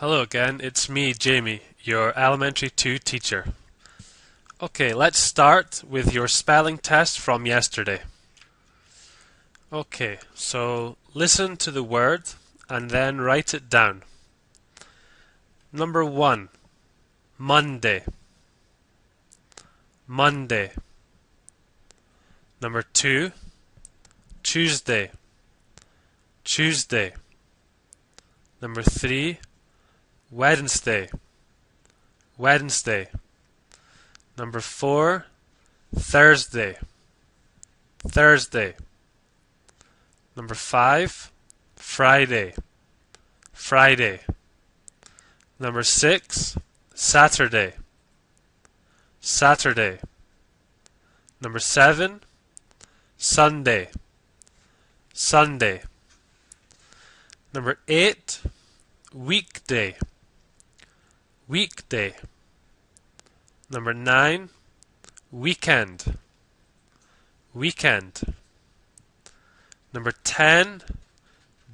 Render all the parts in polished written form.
Hello again, it's me, Jamie, your Elementary 2 teacher. Okay, let's start with your spelling test from yesterday. Okay, so listen to the word and then write it down. Number 1, Monday. Monday. Number 2, Tuesday. Tuesday. Number 3, Wednesday. Wednesday. Number 4, Thursday. Thursday. Number 5, Friday. Friday. Number 6, Saturday. Saturday. Number 7, Sunday. Sunday. Number 8, weekday. Weekday. Number 9, weekend. Weekend. Number 10,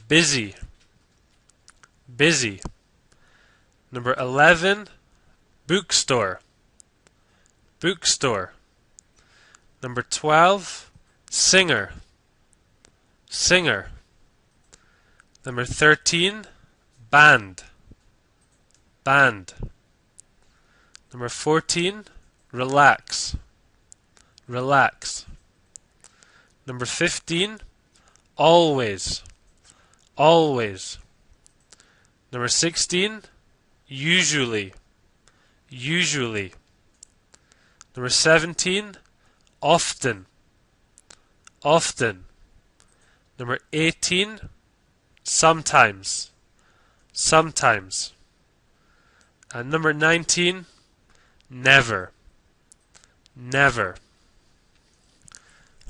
busy. Busy. Number 11, bookstore. Bookstore. Number 12, singer. Singer. Number 13, band. Band. Number 14, relax. Relax. Number 15, always. Always. Number 16, usually. Usually. Number 17, often. Often. Number 18, sometimes. Sometimes. And number 19, never. Never.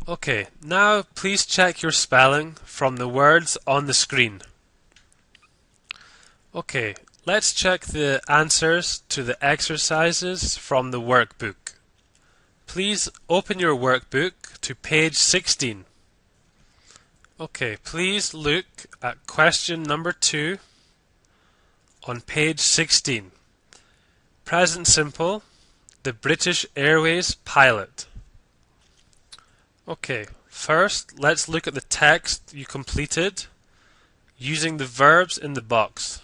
Okay, now please check your spelling from the words on the screen. Okay, let's check the answers to the exercises from the workbook. Please open your workbook to page 16. Okay, please look at question number 2 on page 16. Present simple, the British Airways pilot. Okay, first let's look at the text you completed using the verbs in the box.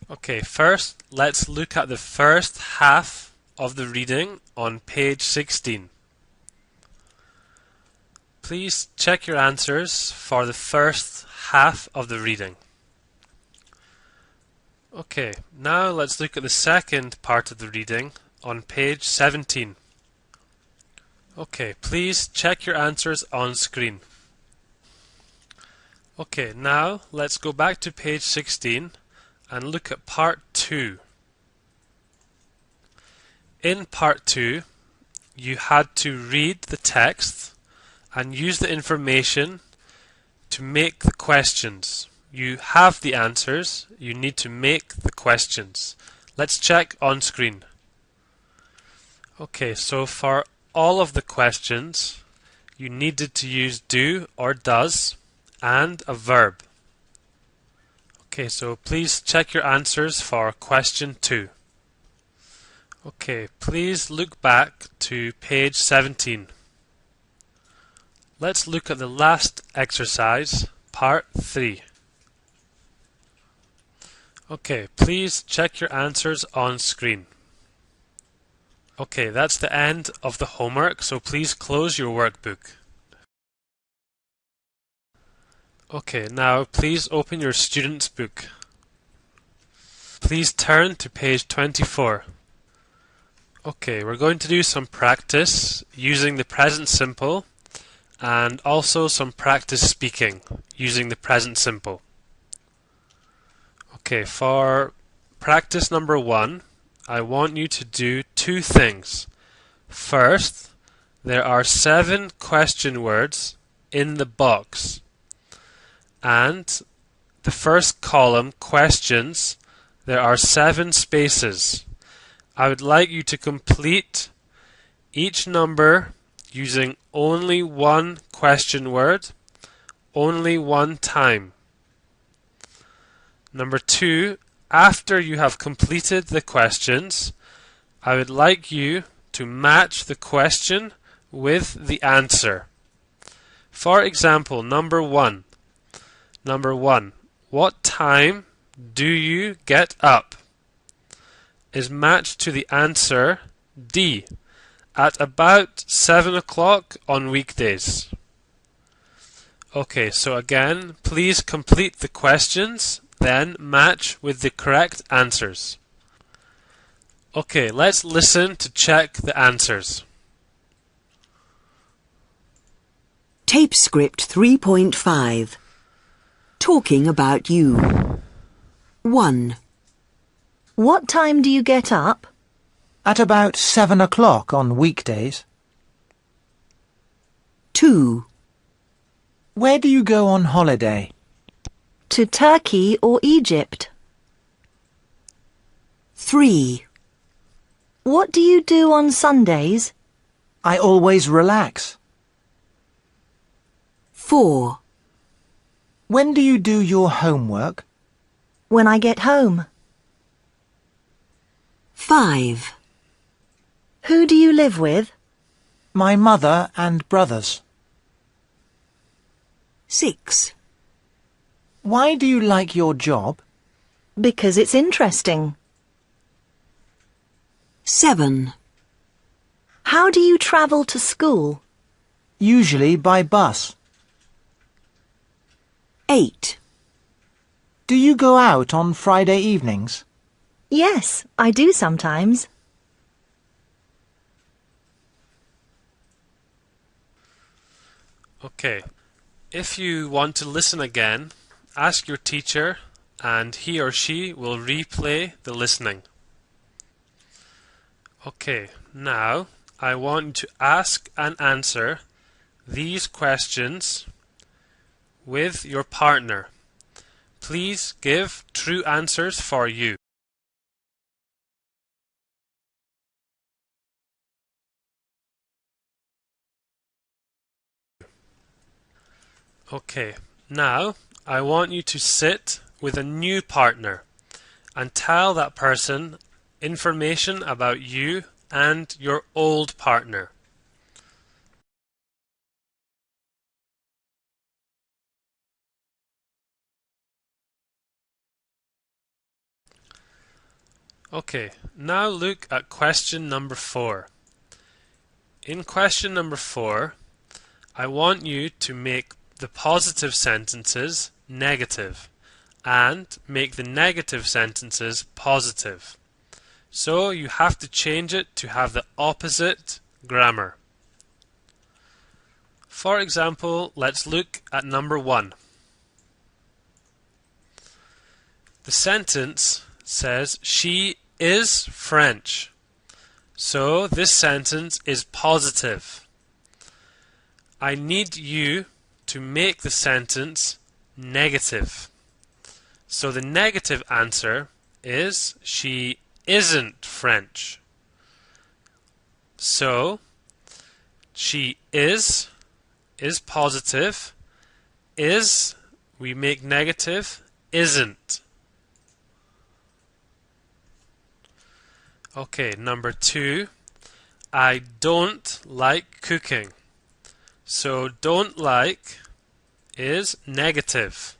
Okay, first let's look at the first half of the reading on page 16. Please check your answers for the first half of the reading. Okay, now let's look at the second part of the reading on page 17. Okay, please check your answers on screen. Okay, now let's go back to page 16 and look at part 2. In part 2, you had to read the text and use the information to make the questions. You have the answers, you need to make the questions. Let's check on screen. Okay, so for all of the questions, you needed to use do or does and a verb. Okay, so please check your answers for question 2. Okay, please look back to page 17. Let's look at the last exercise, part 3. Okay, please check your answers on screen. Okay, that's the end of the homework, so please close your workbook. Okay, now please open your student's book. Please turn to page 24. Okay, we're going to do some practice using the present simple and also some practice speaking using the present simple. Okay, for practice number 1, I want you to do 2 things. First, there are 7 question words in the box, and the first column, questions, there are 7 spaces. I would like you to complete each number using only 1 question word, only 1 time. Number 2, after you have completed the questions, I would like you to match the question with the answer. For example, number one. What time do you get up? Is matched to the answer D. At about 7 o'clock on weekdays. Okay, so again, please complete the questions, then match with the correct answers. Okay, let's listen to check the answers. Tape script 3.5. Talking about you. 1. What time do you get up? At about 7 o'clock on weekdays. 2. Where do you go on holiday? To Turkey or Egypt? 3. What do you do on Sundays? I always relax. 4. When do you do your homework? When I get home. 5. Who do you live with? My mother and brothers. 6. Why do you like your job? Because it's interesting. 7. How do you travel to school? Usually by bus. 8. Do you go out on Friday evenings? Yes, I do sometimes. Okay, if you want to listen again, ask your teacher and he or she will replay the listening. Okay, now I want you to ask and answer these questions with your partner. Please give true answers for you. Okay, now I want you to sit with a new partner and tell that person information about you and your old partner. Okay, now look at question number 4. In question number 4, I want you to make the positive sentences negative and make the negative sentences positive. So you have to change it to have the opposite grammar. For example, let's look at number 1. The sentence says, she is French. So this sentence is positive. I need you to make the sentence negative. So the negative answer is, she isn't French. So she is positive, is we make negative, isn't. Okay, number 2, I don't like cooking. So don't like is negative.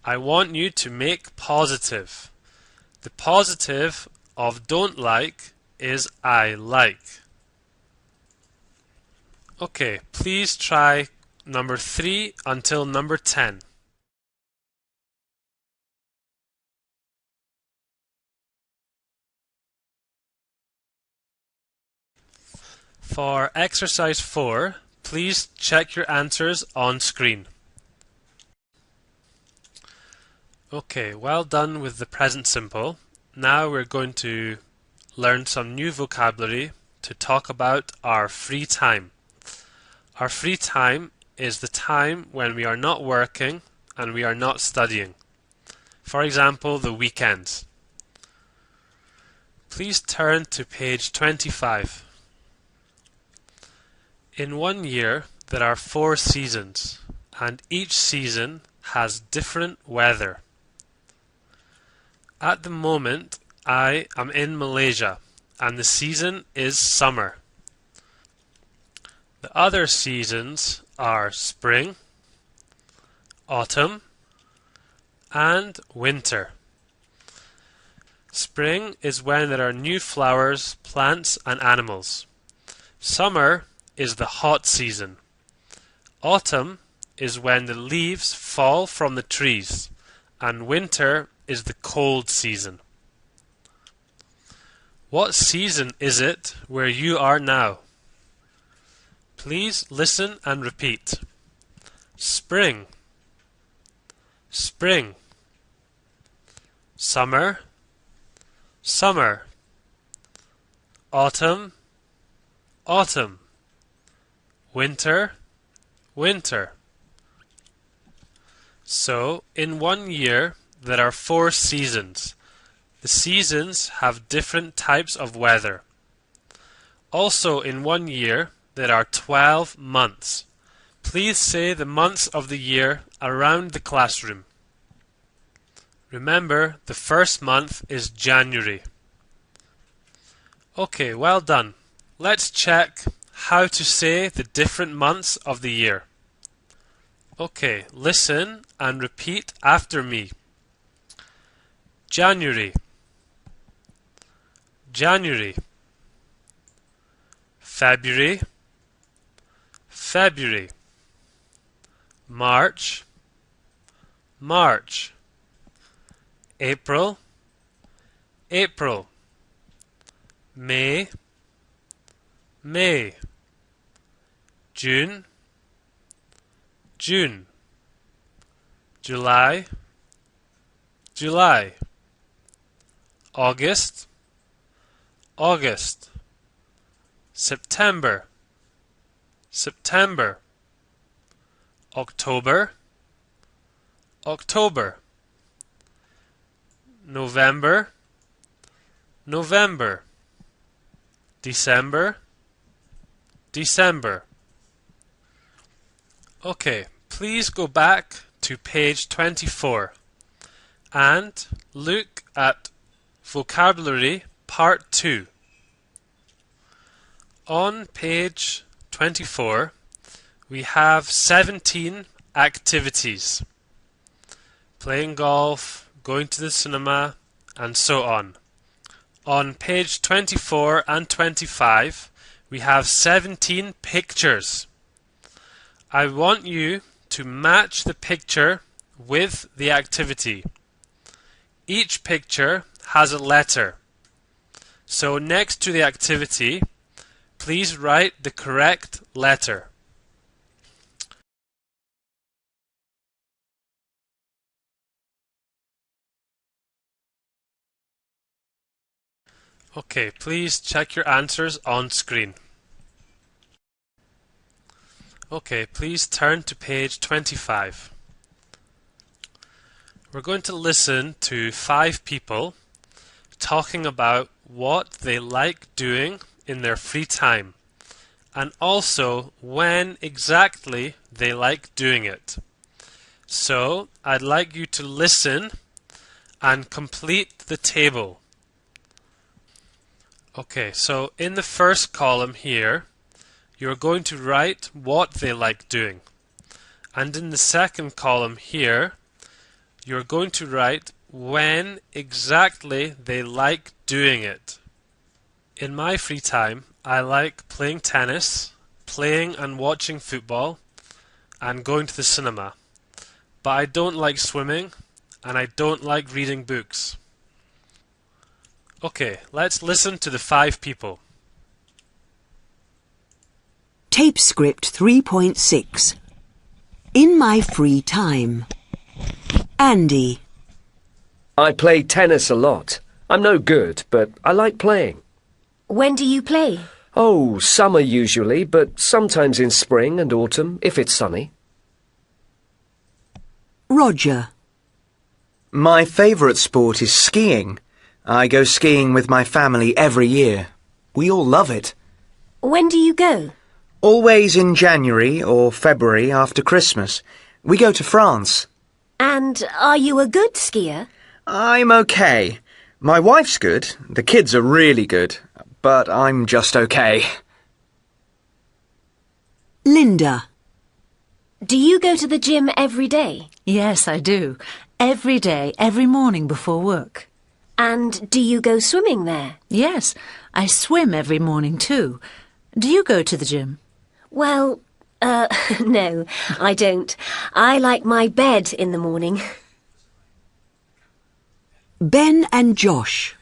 I want you to make positive. The positive of don't like is I like. Okay, please try number 3 until number 10. For exercise 4, please check your answers on screen. Okay, well done with the present simple. Now we're going to learn some new vocabulary to talk about our free time. Our free time is the time when we are not working and we are not studying. For example, the weekends. Please turn to page 25. In 1 year, there are 4 seasons, and each season has different weather. At the moment, I am in Malaysia, and the season is summer. The other seasons are spring, autumn, and winter. Spring is when there are new flowers, plants, and animals. Summer is the hot season. Autumn is when the leaves fall from the trees, and winter is the cold season. What season is it where you are now? Please listen and repeat. Spring, spring. Summer, summer. Autumn, autumn. Winter, winter. So, in 1 year, there are 4 seasons. The seasons have different types of weather. Also, in 1 year, there are 12 months. Please say the months of the year around the classroom. Remember, the first month is January. Okay, well done. Let's check how to say the different months of the year. Okay, listen and repeat after me. January, January. February, February. March, March. April, April. May, May. June, June. July, July. August, August. September, September. October, October. November, November. December, December. Okay, please go back to page 24 and look at Vocabulary Part 2. On page 24, we have 17 activities. Playing golf, going to the cinema, and so on. On page 24 and 25, we have 17 pictures. I want you to match the picture with the activity. Each picture has a letter. So next to the activity, please write the correct letter. Okay, please check your answers on screen. Okay, please turn to page 25. We're going to listen to 5 people talking about what they like doing in their free time, and also when exactly they like doing it. So, I'd like you to listen and complete the table. Okay, so in the first column here, you're going to write what they like doing. And in the second column here, you're going to write when exactly they like doing it. In my free time, I like playing tennis, playing and watching football, and going to the cinema. But I don't like swimming, and I don't like reading books. Okay, let's listen to the 5 people. Tape script 3.6. In my free time. Andy. I play tennis a lot. I'm no good, but I like playing. When do you play? Oh, summer usually, but sometimes in spring and autumn, if it's sunny. Roger. My favourite sport is skiing. I go skiing with my family every year. We all love it. When do you go? Always in January or February after Christmas. We go to France. And are you a good skier? I'm okay. My wife's good, the kids are really good, but I'm just okay. Linda. Do you go to the gym every day? Yes, I do. Every day, every morning before work. And do you go swimming there? Yes, I swim every morning too. Do you go to the gym? Well, no, I don't. I like my bed in the morning. Ben and Josh.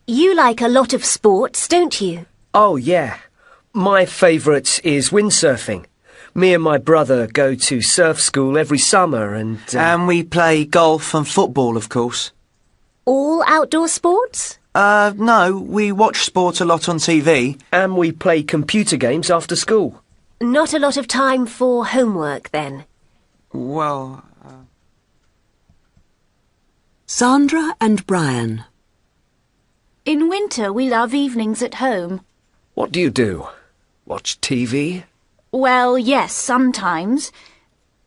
You like a lot of sports, don't you? Oh, yeah. My favourite is windsurfing. Me and my brother go to surf school every summer and... And we play golf and football, of course. All outdoor sports? No, we watch sport a lot on TV. And we play computer games after school. Not a lot of time for homework, then? Well... Sandra and Brian. In winter, we love evenings at home. What do you do? Watch TV? Well, yes, sometimes.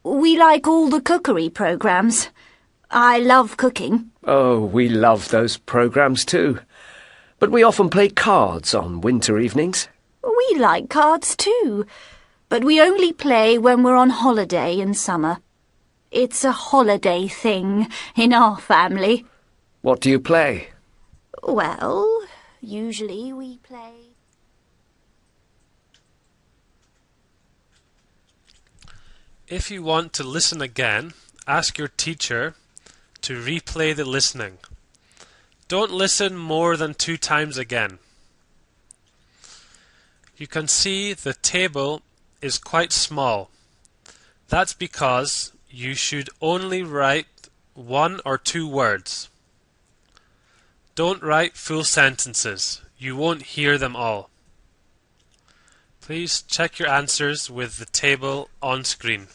We like all the cookery programmes. I love cooking. Oh, we love those programmes too. But we often play cards on winter evenings. We like cards too, but we only play when we're on holiday in summer. It's a holiday thing in our family. What do you play? Well, usually we play... If you want to listen again, ask your teacher to replay the listening. Don't listen more than 2 times again. You can see the table is quite small. That's because you should only write 1 or 2 words. Don't write full sentences. You won't hear them all. Please check your answers with the table on screen.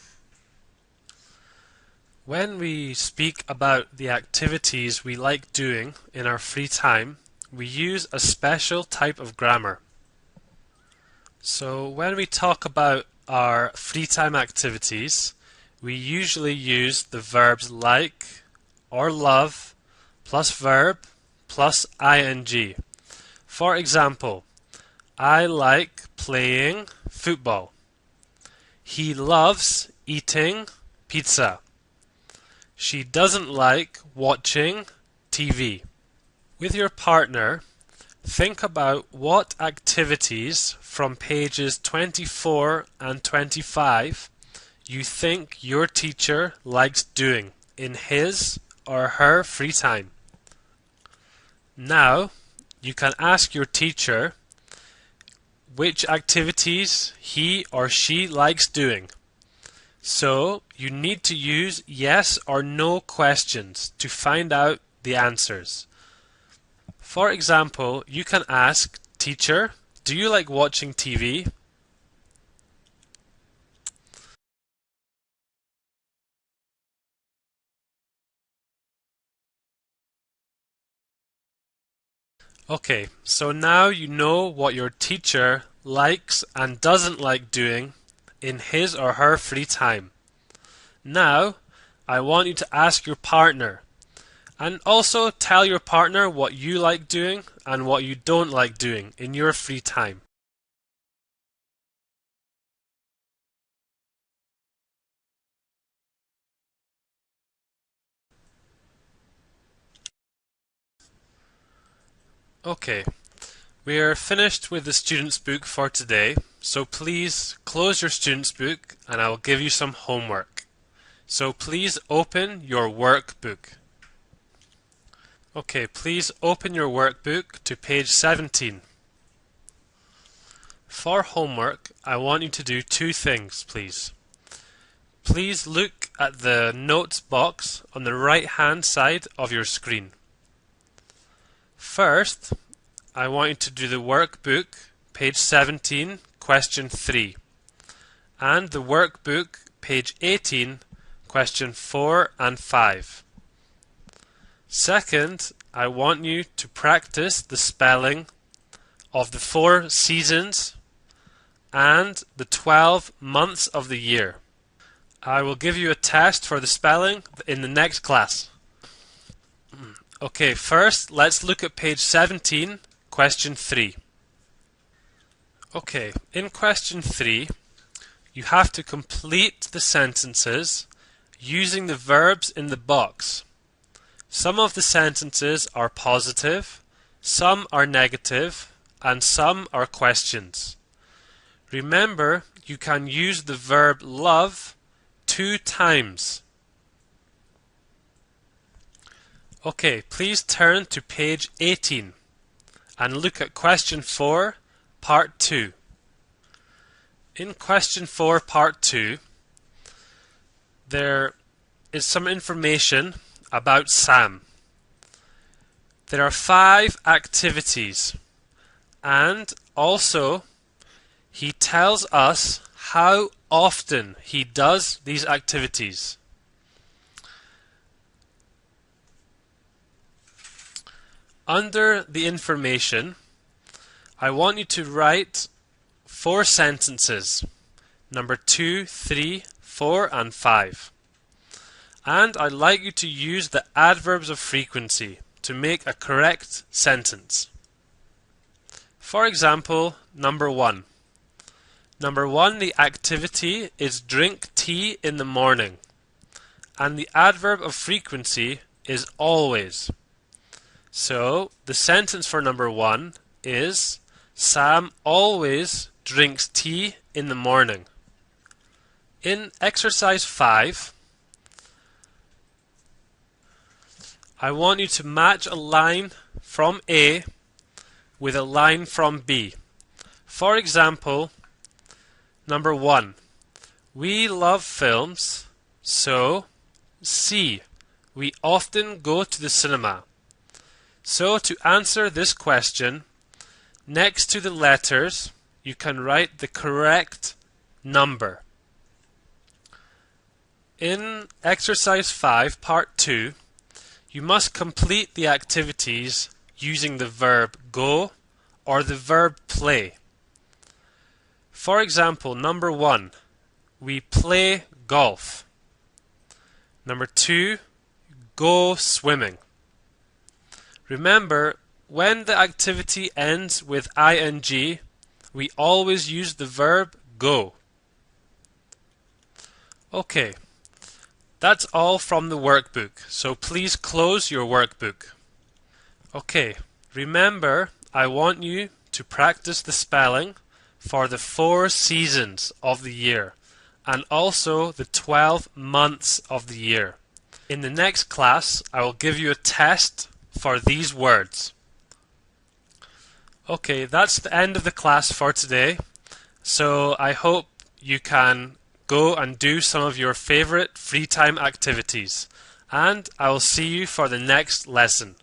When we speak about the activities we like doing in our free time, we use a special type of grammar. So when we talk about our free time activities, we usually use the verbs like or love plus verb plus ing. For example, I like playing football. He loves eating pizza. She doesn't like watching TV. With your partner, think about what activities from pages 24 and 25 you think your teacher likes doing in his or her free time. Now, you can ask your teacher which activities he or she likes doing. So, you need to use yes or no questions to find out the answers. For example, you can ask, Teacher, do you like watching TV? Okay, so now you know what your teacher likes and doesn't like doing in his or her free time. Now, I want you to ask your partner, and also tell your partner what you like doing and what you don't like doing in your free time. Okay, we are finished with the student's book for today, so please close your student's book and I will give you some homework. So please open your workbook. Okay, please open your workbook to page 17. For homework, I want you to do 2 things, please. Please look at the notes box on the right-hand side of your screen. First, I want you to do the workbook, page 17, question 3, and the workbook, page 18, question 4 and 5. Second, I want you to practice the spelling of the 4 seasons and the 12 months of the year. I will give you a test for the spelling in the next class. Okay, first let's look at page 17, question 3. Okay, in question 3, you have to complete the sentences using the verbs in the box. Some of the sentences are positive, some are negative, and some are questions. Remember, you can use the verb love 2 times. Okay, please turn to page 18 and look at question 4, part 2. In question 4, part 2, there is some information about Sam. There are 5 activities, and also he tells us how often he does these activities. Under the information, I want you to write 4 sentences, number 2, 3, 4, and 5. And I'd like you to use the adverbs of frequency to make a correct sentence. For example, number 1. Number 1, the activity is drink tea in the morning. And the adverb of frequency is always. So, the sentence for number 1 is Sam always drinks tea in the morning. In exercise 5, I want you to match a line from A with a line from B. For example, number 1, we love films, so C, we often go to the cinema. So to answer this question, next to the letters, you can write the correct number. In exercise 5, part 2, you must complete the activities using the verb go or the verb play. For example, number 1, we play golf. Number 2, go swimming. Remember, when the activity ends with ing, we always use the verb go. Okay, that's all from the workbook, so please close your workbook. Okay, remember, I want you to practice the spelling for the 4 seasons of the year and also the 12 months of the year. In the next class, I will give you a test for these words. Okay, that's the end of the class for today. So I hope you can go and do some of your favorite free time activities. And I will see you for the next lesson.